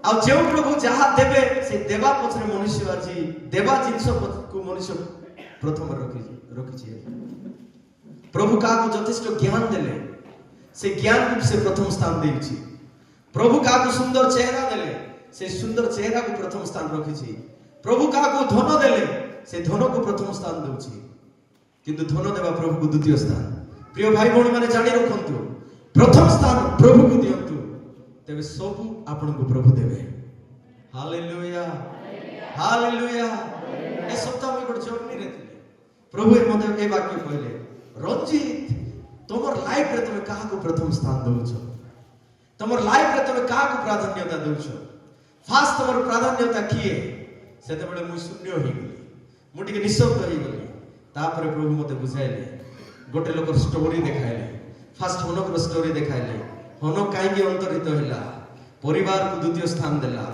ଆଉ ଯେଉଁ ପ୍ରଭୁ ଯାହା ଦେବେ ସେ ଦେବା ପଛରେ ମନୁଷ୍ୟ ଆଜି ଦେବା ଜିନିଷକୁ ମନୁଷ୍ୟ ପ୍ରଥମେ ରଖିଛି। ପ୍ରଭୁ କାହାକୁ ଯଥେଷ୍ଟ ଜ୍ଞାନ ଦେଲେ ସେ ଜ୍ଞାନକୁ ସେ ପ୍ରଥମ ସ୍ଥାନ ଦେଇଛି। ପ୍ରଭୁ କାହାକୁ ସୁନ୍ଦର ଚେହେରା ଦେଲେ ସେ ସୁନ୍ଦର ଚେହେରାକୁ ପ୍ରଥମ ସ୍ଥାନ ରଖିଛି। ପ୍ରଭୁ କାହାକୁ ଧନ ଦେଲେ ସେ ଧନକୁ ପ୍ରଥମ ସ୍ଥାନ ଦେଉଛି, କିନ୍ତୁ ଧନ ଦେବା ପ୍ରଭୁକୁ ଦ୍ୱିତୀୟ ସ୍ଥାନ। ପ୍ରିୟ ଭାଇ ଭଉଣୀ ମାନେ ଜାଣି ରଖନ୍ତୁ, ପ୍ରଥମ ସ୍ଥାନ ପ୍ରଭୁକୁ ଦିଅନ୍ତୁ, ତେବେ ସବୁ ଆପଣଙ୍କୁ ପ୍ରଭୁ ଦେବେ। Hallelujah hallelujah. ଏ ସପ୍ତାହ ମୁଁ ଗୋଟେ ଜର୍ଣ୍ଣିରେ ଥିଲି। ପ୍ରଭୁ ମତେ ଏ ବାକ୍ୟ କହିଲେ, ରଞ୍ଜିତ ତମର ଲାଇଫରେ ତମେ କାହାକୁ ପ୍ରଥମ ସ୍ଥାନ ଦଉଛ? ତମର ଲାଇଫରେ ତମେ କାହାକୁ ପ୍ରାଧାନ୍ୟତା ଦଉଛ? ଫାଷ୍ଟ ତମର ପ୍ରାଧାନ୍ୟତା କିଏ? ସେତେବେଳେ ମୁଁ ଶୂନ୍ୟ ହେଇଗଲି, ମୁଁ ଟିକେ ନିଃଶବ୍ଦ ହେଇଗଲି। ତାପରେ ପ୍ରଭୁ ମତେ ବୁଝାଇଲେ, ଗୋଟେ ଲୋକର ଷ୍ଟୋରି ଦେଖାଇଲେ। ଫାଷ୍ଟ ହନକର ଷ୍ଟୋରି ଦେଖାଇଲେ। ହନକ କାହିଁକି ଅନ୍ତରିତ ହେଲା? ପରିବାରକୁ ଦ୍ୱିତୀୟ ସ୍ଥାନ ଦେଲା।